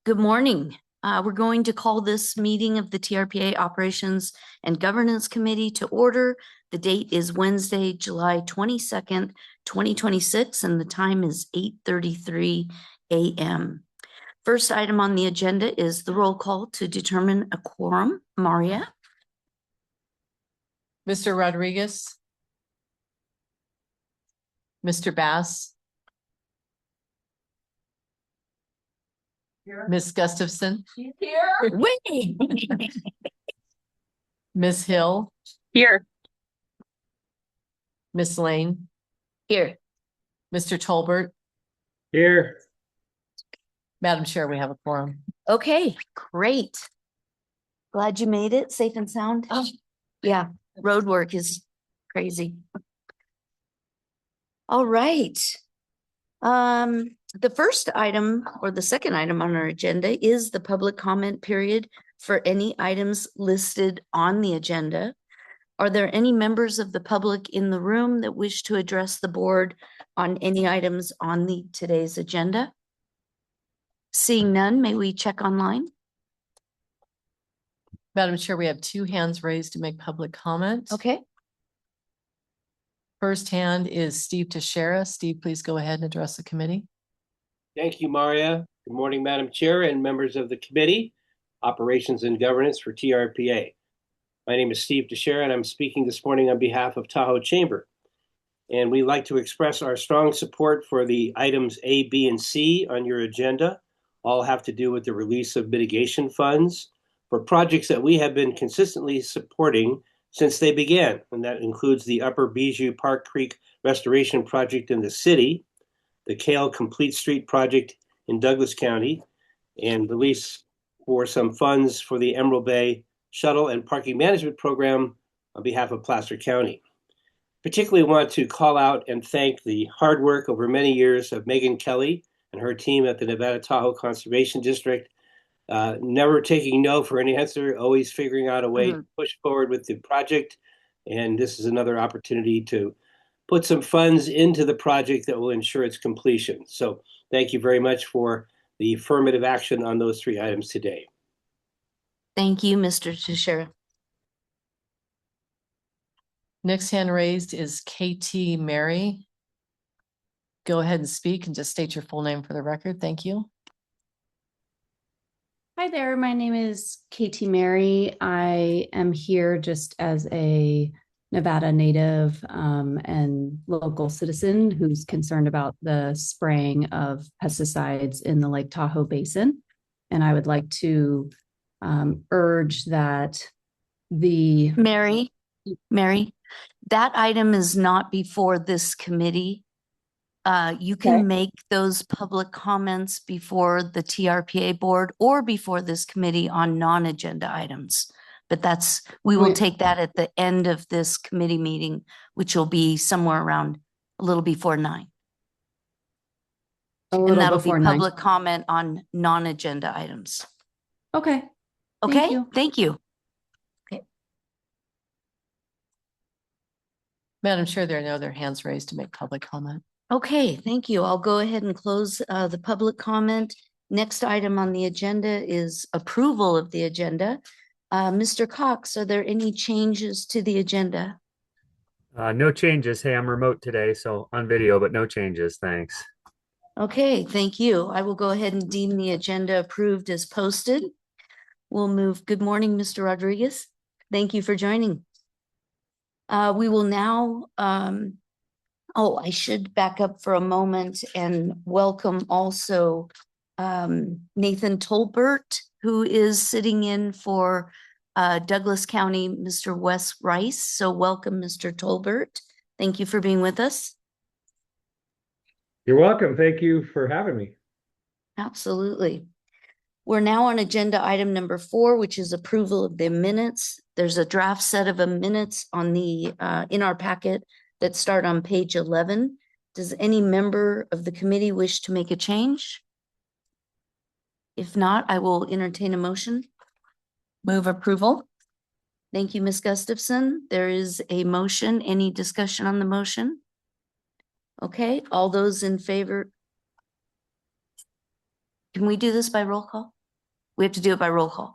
Good morning. We're going to call this meeting of the TRPA Operations and Governance Committee to order. The date is Wednesday, July 22nd, 2026, and the time is 8:33 a.m. First item on the agenda is the roll call to determine a quorum. Maria? Mr. Rodriguez? Mr. Bass? Here. Ms. Gustafson? Here. Wait. Ms. Hill? Here. Ms. Lane? Here. Mr. Tolbert? Here. Madam Chair, we have a quorum. Okay, great. Glad you made it safe and sound. Oh. Yeah, road work is crazy. All right. The first item or the second item on our agenda is the public comment period for any items listed on the agenda. Are there any members of the public in the room that wish to address the board on any items on today's agenda? Seeing none, may we check online? Madam Chair, we have two hands raised to make public comment. Okay. First hand is Steve Teixeira. Steve, please go ahead and address the committee. Thank you, Maria. Good morning, Madam Chair and members of the Committee, Operations and Governance for TRPA. My name is Steve Teixeira, and I'm speaking this morning on behalf of Tahoe Chamber. And we'd like to express our strong support for the items A, B, and C on your agenda. All have to do with the release of mitigation funds for projects that we have been consistently supporting since they began. And that includes the Upper Bijou Park Creek Restoration Project in the city, the Kale Complete Street Project in Douglas County, and release for some funds for the Emerald Bay Shuttle and Parking Management Program on behalf of Placer County. Particularly want to call out and thank the hard work over many years of Megan Kelly and her team at the Nevada Tahoe Conservation District, never taking no for an answer, always figuring out a way to push forward with the project. And this is another opportunity to put some funds into the project that will ensure its completion. So thank you very much for the affirmative action on those three items today. Thank you, Mr. Teixeira. Next hand raised is KT Mary. Go ahead and speak and just state your full name for the record. Thank you. Hi there, my name is KT Mary. I am here just as a Nevada native and local citizen who's concerned about the spraying of pesticides in the Lake Tahoe Basin. And I would like to urge that the... Mary, that item is not before this committee. You can make those public comments before the TRPA board or before this committee on non-agenda items. But we will take that at the end of this committee meeting, which will be somewhere around a little before 9. And that'll be public comment on non-agenda items. Okay. Okay, thank you. Okay. Madam Chair, there are no other hands raised to make public comment. Okay, thank you. I'll go ahead and close the public comment. Next item on the agenda is approval of the agenda. Mr. Cox, are there any changes to the agenda? No changes. Hey, I'm remote today, so on video, but no changes. Thanks. Okay, thank you. I will go ahead and deem the agenda approved as posted. We'll move. Good morning, Mr. Rodriguez. Thank you for joining. We will now, I should back up for a moment and welcome also Nathan Tolbert, who is sitting in for Douglas County, Mr. Wes Rice. So welcome, Mr. Tolbert. Thank you for being with us. You're welcome. Thank you for having me. Absolutely. We're now on agenda item number 4, which is approval of the minutes. There's a draft set of minutes on the in our packet that start on page 11. Does any member of the committee wish to make a change? If not, I will entertain a motion. Move approval. Thank you, Ms. Gustafson. There is a motion. Any discussion on the motion? Okay, all those in favor. Can we do this by roll call? We have to do it by roll call.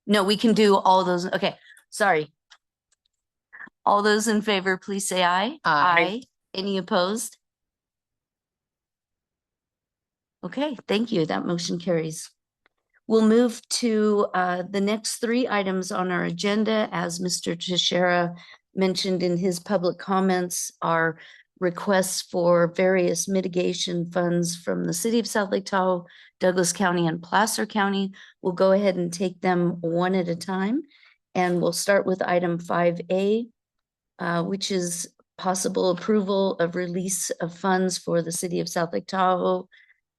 No, we can do all those. Okay, sorry. All those in favor, please say aye. Aye. Any opposed? Okay, thank you. That motion carries. We'll move to the next three items on our agenda. As Mr. Teixeira mentioned in his public comments, are requests for various mitigation funds from the city of South Lake Tahoe, Douglas County, and Placer County. We'll go ahead and take them one at a time. And we'll start with item 5A, which is possible approval of release of funds for the city of South Lake Tahoe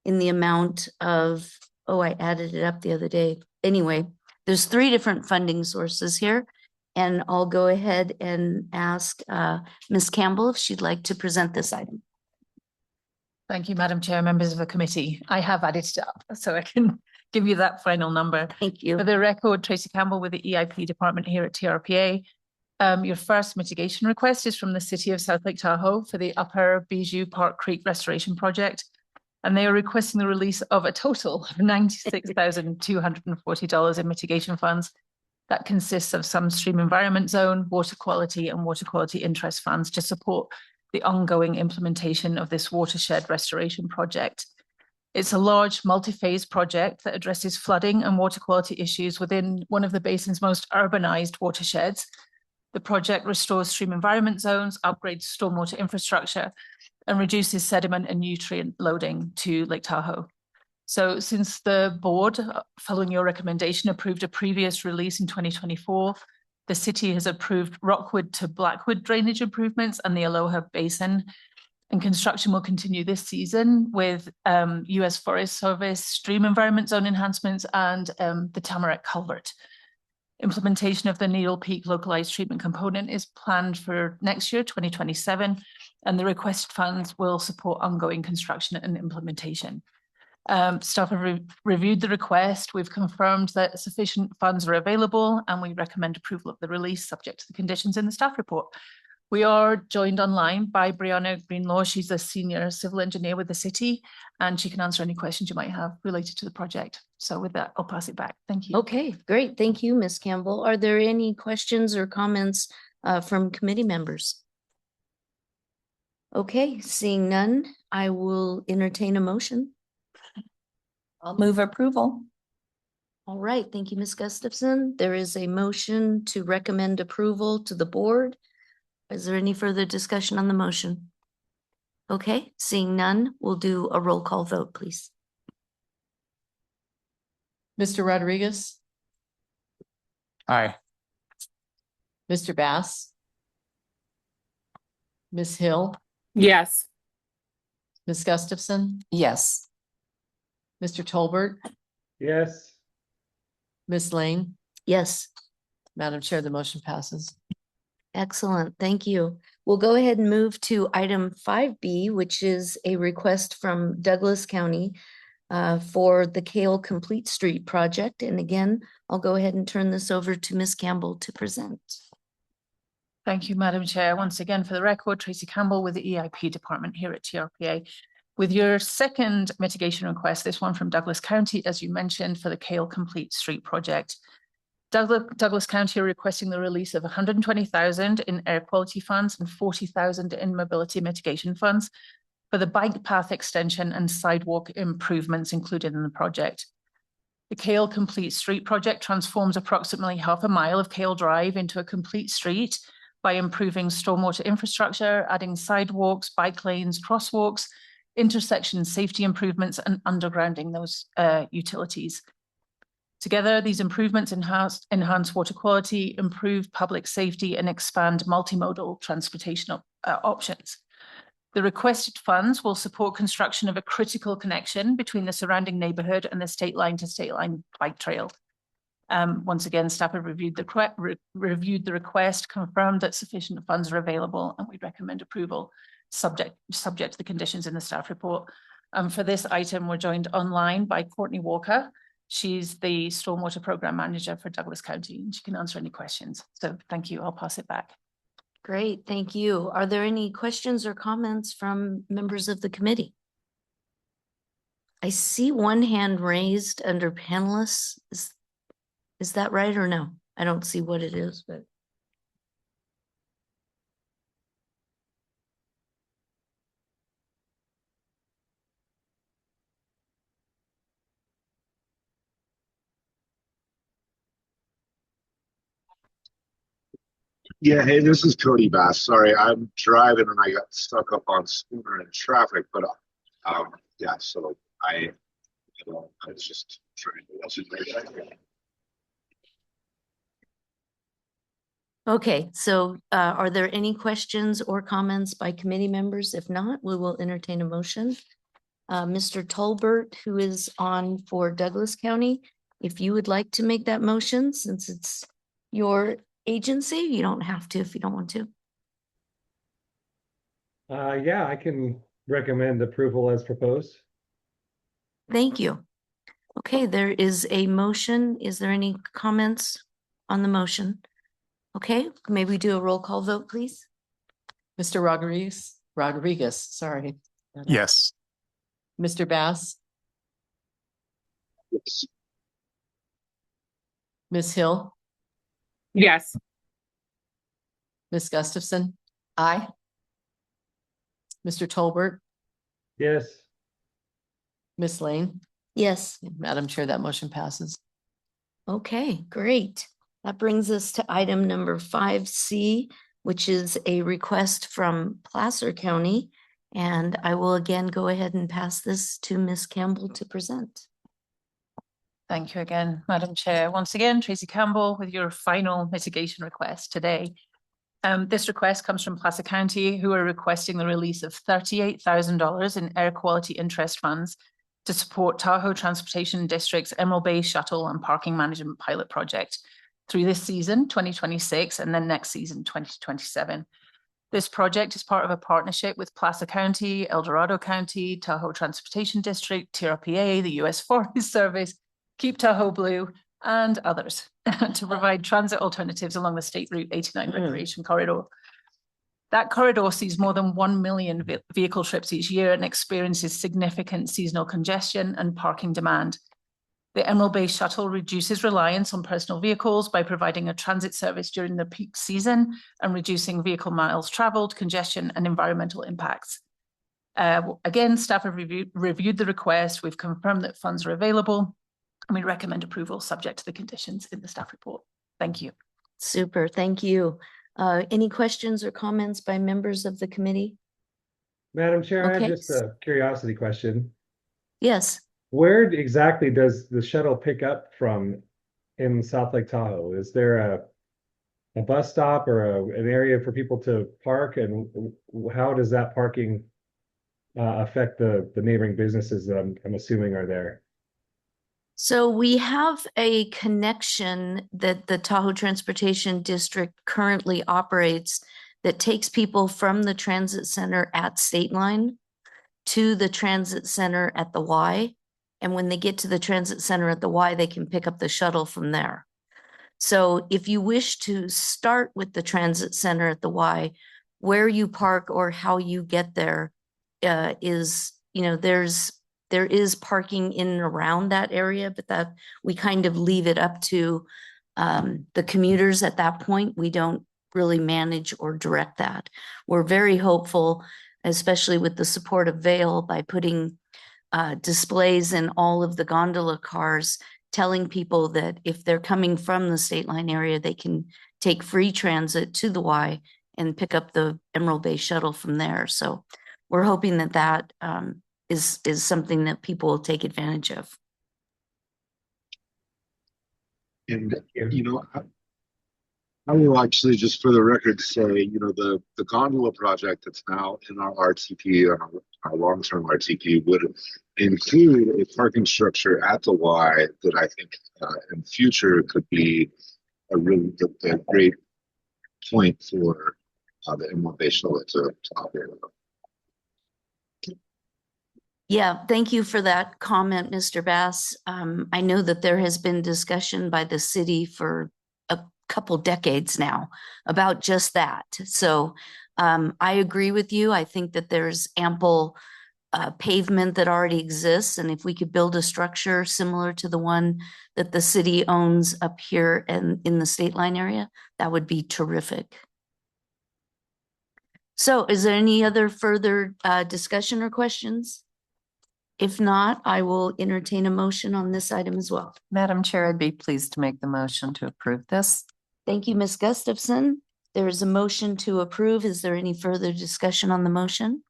in the amount of, oh, I added it up the other day. Anyway, there's three different funding sources here. And I'll go ahead and ask Ms. Campbell if she'd like to present this item. Thank you, Madam Chair, members of the committee. I have added it up so I can give you that final number. Thank you. For the record, Tracy Campbell with the EIP department here at TRPA. Your first mitigation request is from the city of South Lake Tahoe for the Upper Bijou Park Creek Restoration Project. And they are requesting the release of a total of $96,240 in mitigation funds. That consists of some stream environment zone, water quality, and water quality interest funds to support the ongoing implementation of this watershed restoration project. It's a large multi-phase project that addresses flooding and water quality issues within one of the basin's most urbanized watersheds. The project restores stream environment zones, upgrades stormwater infrastructure, and reduces sediment and nutrient loading to Lake Tahoe. So since the board, following your recommendation, approved a previous release in 2024, the city has approved Rockwood to Blackwood drainage improvements and the Aloha Basin. And construction will continue this season with U.S. Forest Service stream environment zone enhancements and the Tamarack Culvert. Implementation of the Needle Peak localized treatment component is planned for next year, 2027, and the requested funds will support ongoing construction and implementation. Staff have reviewed the request. We've confirmed that sufficient funds are available and we recommend approval of the release subject to the conditions in the staff report. We are joined online by Brianna Greenlaw. She's a senior civil engineer with the city and she can answer any questions you might have related to the project. So with that, I'll pass it back. Thank you. Okay, great. Thank you, Ms. Campbell. Are there any questions or comments from committee members? Okay, seeing none, I will entertain a motion. I'll move approval. All right, thank you, Ms. Gustafson. There is a motion to recommend approval to the board. Is there any further discussion on the motion? Okay, seeing none, we'll do a roll call vote, please. Mr. Rodriguez, Aye. Mr. Bass, Ms. Hill, Yes. Ms. Gustafson, Yes. Mr. Tolbert, Yes. Ms. Lane. Yes, Madam Chair, the motion passes. excellent. Thank you. We'll go ahead and move to item 5B, which is a request from Douglas County for the Kale Complete Street project. And again, I'll go ahead and turn this over to Ms. Campbell to present. Thank you, Madam Chair. Once again, for the record, Tracy Campbell with the EIP department here at TRPA. With your second mitigation request, this one from Douglas County, as you mentioned, for the Kale Complete Street project. Douglas County are requesting the release of $120,000 in air quality funds and $40,000 in mobility mitigation funds for the bike path extension and sidewalk improvements included in the project. The Kale Complete Street project transforms approximately half a mile of Kale Drive into a complete street by improving stormwater infrastructure, adding sidewalks, bike lanes, crosswalks, intersection safety improvements, and undergrounding those utilities. Together, these improvements enhance water quality, improve public safety, and expand multimodal transportation options. The requested funds will support construction of a critical connection between the surrounding neighborhood and the state line to state line bike trail. Once again, staff have reviewed the request, confirmed that sufficient funds are available, and we recommend approval subject to the conditions in the staff report. For this item, we're joined online by Courtney Walker. She's the Stormwater Program Manager for Douglas County, and she can answer any questions. So thank you. I'll pass it back. Great, thank you. Are there any questions or comments from members of the committee? I see one hand raised under panelists. Is that right or no? I don't see what it is, but. Yeah, hey, this is Cody Bass. Sorry, I'm driving and I got stuck up on Schooner in traffic, but yeah, so I was just trying to listen to it. Okay, so are there any questions or comments by committee members? If not, we will entertain a motion. Mr. Tolbert, who is on for Douglas County, if you would like to make that motion, since it's your agency, you don't have to if you don't want to. Yeah, I can recommend approval as proposed. Thank you. Okay, there is a motion. Is there any comments on the motion? Okay, maybe we do a roll call vote, please. Mr. Rodriguez, sorry. Yes. Mr. Bass, Yes. Ms. Hill, Yes. Ms. Gustafson. Aye. Mr. Tolbert, Yes. Ms. Lane. Yes. Madam Chair, that motion passes. Okay, great. That brings us to item number 5C, which is a request from Placer County. And I will again go ahead and pass this to Ms. Campbell to present. Thank you again, Madam Chair. Once again, Tracy Campbell with your final mitigation request today. This request comes from Placer County, who are requesting the release of $38,000 in air quality interest funds to support Tahoe Transportation District's Emerald Bay Shuttle and Parking Management Pilot Project through this season, 2026, and then next season, 2027. This project is part of a partnership with Placer County, El Dorado County, Tahoe Transportation District, TRPA, the U.S. Forest Service, Keep Tahoe Blue, and others to provide transit alternatives along the State Route 89 Recreation Corridor. That corridor sees more than 1 million vehicle trips each year and experiences significant seasonal congestion and parking demand. The Emerald Bay Shuttle reduces reliance on personal vehicles by providing a transit service during the peak season and reducing vehicle miles traveled, congestion, and environmental impacts. Again, staff have reviewed the request. We've confirmed that funds are available, and we recommend approval subject to the conditions in the staff report. Thank you. Super, thank you. Any questions or comments by members of the committee? Madam Chair, I Okay. have just a curiosity question. Yes. Where exactly does the shuttle pick up from in South Lake Tahoe? Is there a bus stop or an area for people to park? And how does that parking affect the neighboring businesses that I'm assuming are there? So we have a connection that the Tahoe Transportation District currently operates that takes people from the transit center at State Line to the transit center at the Y. And when they get to the transit center at the Y, they can pick up the shuttle from there. So if you wish to start with the transit center at the Y, where you park or how you get there is, there is parking in and around that area, but that we kind of leave it up to the commuters at that point. We don't really manage or direct that. We're very hopeful, especially with the support of Vail, by putting displays in all of the gondola cars, telling people that if they're coming from the State Line area, they can take free transit to the Y and pick up the Emerald Bay Shuttle from there. So we're hoping that that is something that people will take advantage of. And I will actually, just for the record, say, the gondola project that's now in our RTP, our long-term RTP, would include a parking structure at the Y that I think in future could be a great point for the Emerald Bay Shuttle to operate. Yeah, thank you for that comment, Mr. Bass. I know that there has been discussion by the city for a couple decades now about just that. So I agree with you. I think that there's ample pavement that already exists, and if we could build a structure similar to the one that the city owns up here and in the state line area, that would be terrific. So is there any other further discussion or questions? If not, I will entertain a motion on this item as well. Madam Chair, I'd be pleased to make the motion to approve this. Thank you, Ms. Gustafson. There is a motion to approve. Is there any further discussion on the motion?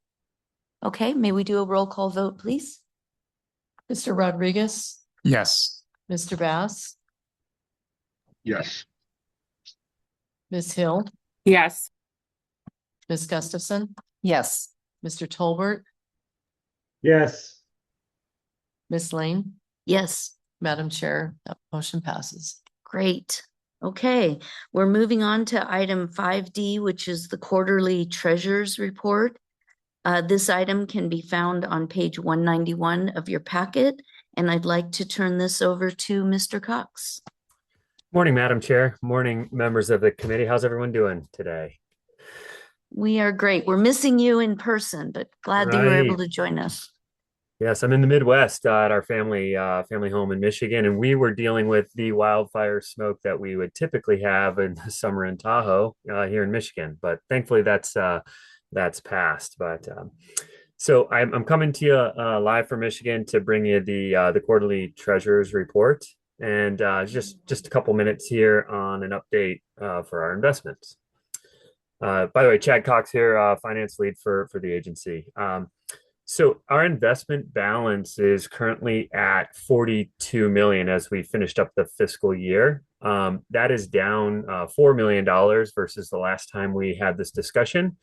Okay, may we do a roll call vote, please? Mr. Rodriguez, Yes. Mr. Bass, Yes. Ms. Hill, Yes. Ms. Gustafson, Yes. Mr. Tolbert, Yes. Ms. Lane. Yes. Madam Chair, that motion passes. Great. Okay, we're moving on to item 5D, which is the quarterly treasurer's report. This item can be found on page 191 of your packet, and I'd like to turn this over to Mr. Cox. Morning, Madam Chair. Morning, members of the committee. How's everyone doing today? We are great. We're missing you in person, but glad that you were able Right. to join us. Yes, I'm in the Midwest at our family home in Michigan, and we were dealing with the wildfire smoke that we would typically have in the summer in Tahoe here in Michigan. But thankfully, that's passed. But so I'm coming to you live from Michigan to bring you the quarterly treasurer's report, and just a couple minutes here on an update for our investments. By the way, Chad Cox here, finance lead for the agency. So our investment balance is currently at 42 million as we finished up the fiscal year. That is down $4 million versus the last time we had this discussion,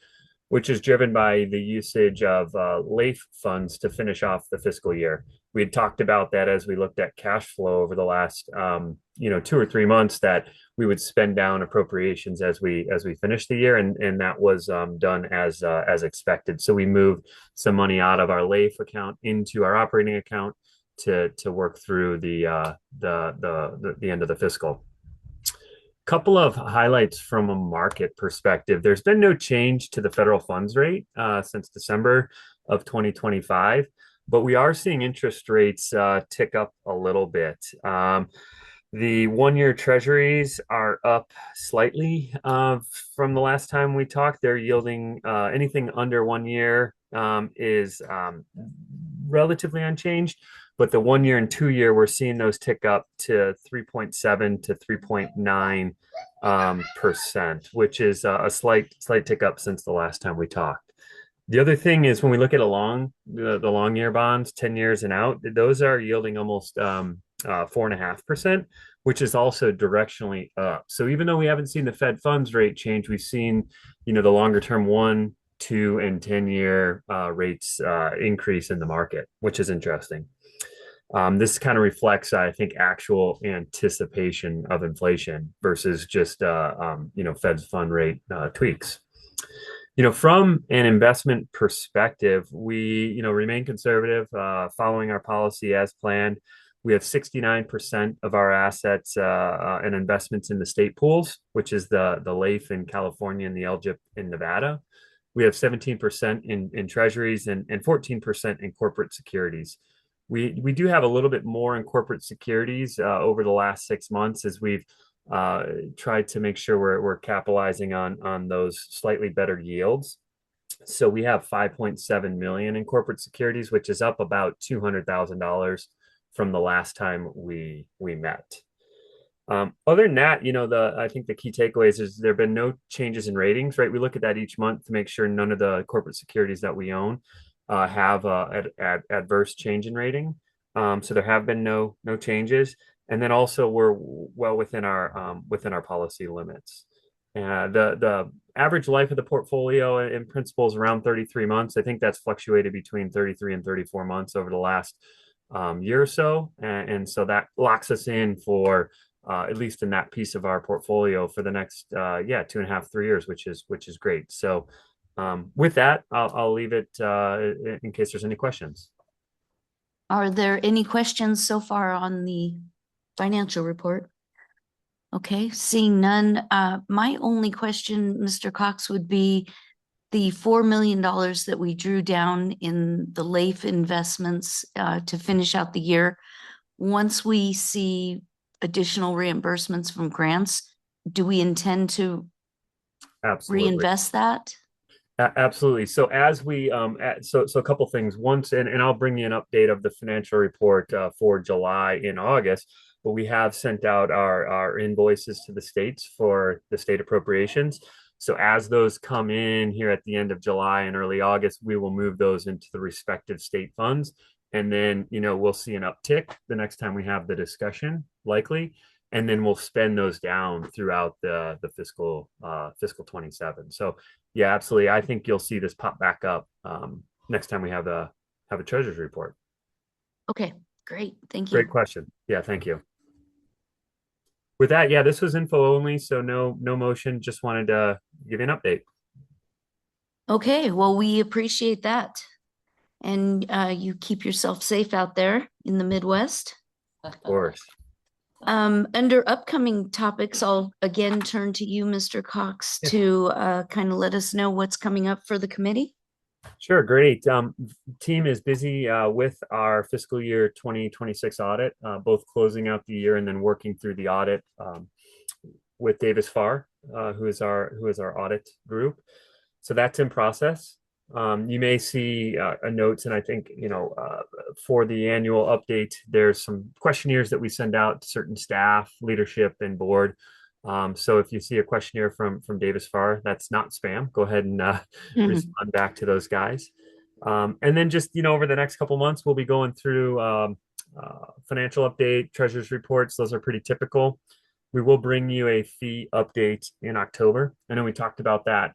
which is driven by the usage of LAIF funds to finish off the fiscal year. We had talked about that as we looked at cash flow over the last 2 or 3 months, that we would spend down appropriations as we finish the year, and that was done as expected. So we moved some money out of our LAIF account into our operating account to work through the end of the fiscal. Couple of highlights from a market perspective. There's been no change to the federal funds rate since December of 2025, but we are seeing interest rates tick up a little bit. The one-year treasuries are up slightly from the last time we talked. They're yielding anything under 1 year is relatively unchanged. But the 1 year and 2 year, we're seeing those tick up to 3.7 to 3.9%, which is a slight tick up since the last time we talked. The other thing is when we look at the long year bonds, 10 years and out, those are yielding almost 4.5%, which is also directionally up. So even though we haven't seen the Fed funds rate change, we've seen, the longer term 1, 2, and 10-year rates increase in the market, which is interesting. This kind of reflects, I think, actual anticipation of inflation versus just, Fed's fund rate tweaks. From an investment perspective, we, remain conservative, following our policy as planned. We have 69% of our assets and investments in the state pools, which is the LAIF in California and the LGIP in Nevada. We have 17% in treasuries and 14% in corporate securities. We do have a little bit more in corporate securities over the last 6 months as we've tried to make sure we're capitalizing on those slightly better yields. So we have 5.7 million in corporate securities, which is up about $200,000 from the last time we met. Other than that, I think the key takeaways is there have been no changes in ratings, right? We look at that each month to make sure none of the corporate securities that we own have adverse change in rating. So there have been no changes. And then also we're well within our policy limits. The average life of the portfolio in principle is around 33 months. I think that's fluctuated between 33 and 34 months over the last year or so. And so that locks us in for at least in that piece of our portfolio for the next 2.5, 3 years, which is great. So with that, I'll leave it in case there's any questions. Are there any questions so far on the financial report? Okay, seeing none. My only question, Mr. Cox, would be, the $4 million that we drew down in the LAIF investments to finish out the year, once we see additional reimbursements from grants, do we intend to Absolutely. reinvest that? Absolutely. So as we so a couple things. Once and I'll bring you an update of the financial report for July in August, but we have sent out our invoices to the states for the state appropriations. So as those come in here at the end of July and early August, we will move those into the respective state funds. And then, we'll see an uptick the next time we have the discussion, likely. And then we'll spend those down throughout the fiscal 27. So yeah, absolutely. I think you'll see this pop back up next time we have a treasurer's report. Okay, great. Thank you. Great question. Yeah, thank you. With that, yeah, this was info only, so no motion. Just wanted to give you an update. Okay, well, we appreciate that. And you keep yourself safe out there in the Midwest. Of course. Under upcoming topics, I'll again turn to you, Mr. Cox, to kind of let us know what's coming up for the committee. Sure, great. Team is busy with our fiscal year 2026 audit, both closing out the year and then working through the audit with Davis Farr, who is our audit group. So that's in process. You may see notes, and I think for the annual update, there's some questionnaires that we send out to certain staff, leadership, and board. So if you see a questionnaire from Davis Farr, that's not spam. Go ahead and respond back to those guys. And then just over the next couple months, we'll be going through financial update, treasurer's reports. Those are pretty typical. We will bring you a fee update in October. I know we talked about that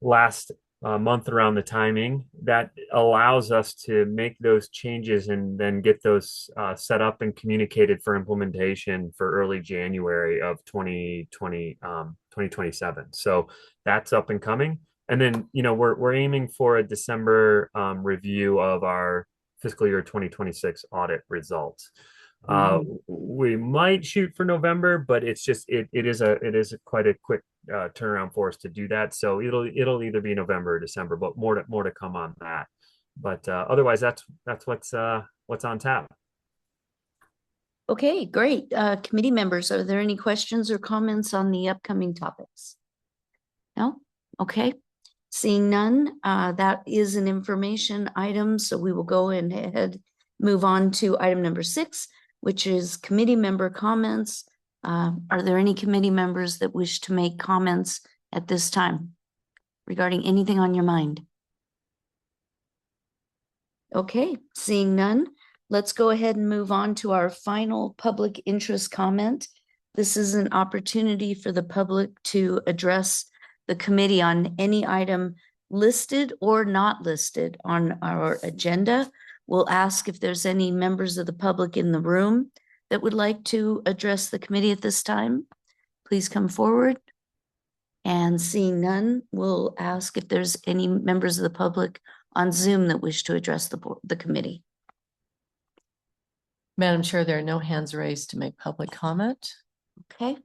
last month around the timing. That allows us to make those changes and then get those set up and communicated for implementation for early January of 2027. So that's up and coming. And then, we're aiming for a December review of our fiscal year 2026 audit results. We might shoot for November, but it's just it is quite a quick turnaround for us to do that. So it'll either be November or December, but more to come on that. But otherwise, that's what's on tap. Okay, great. Committee members, are there any questions or comments on the upcoming topics? No? Okay. Seeing none, that is an information item. So we will go ahead, move on to item number 6, which is committee member comments. Are there any committee members that wish to make comments at this time regarding anything on your mind? Okay, seeing none, let's go ahead and move on to our final public interest comment. This is an opportunity for the public to address the committee on any item listed or not listed on our agenda. We'll ask if there's any members of the public in the room that would like to address the committee at this time. Please come forward. And seeing none, we'll ask if there's any members of the public on Zoom that wish to address the committee. Madam Chair, there are no hands raised to make public comment. Okay.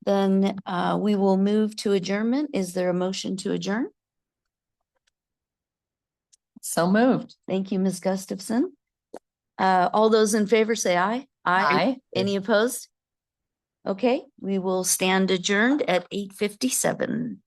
Then we will move to adjournment. Is there a motion to adjourn? So moved. Thank you, Ms. Gustafson. All those in favor say aye. Aye. Any opposed? Okay, we will stand adjourned at 8:57.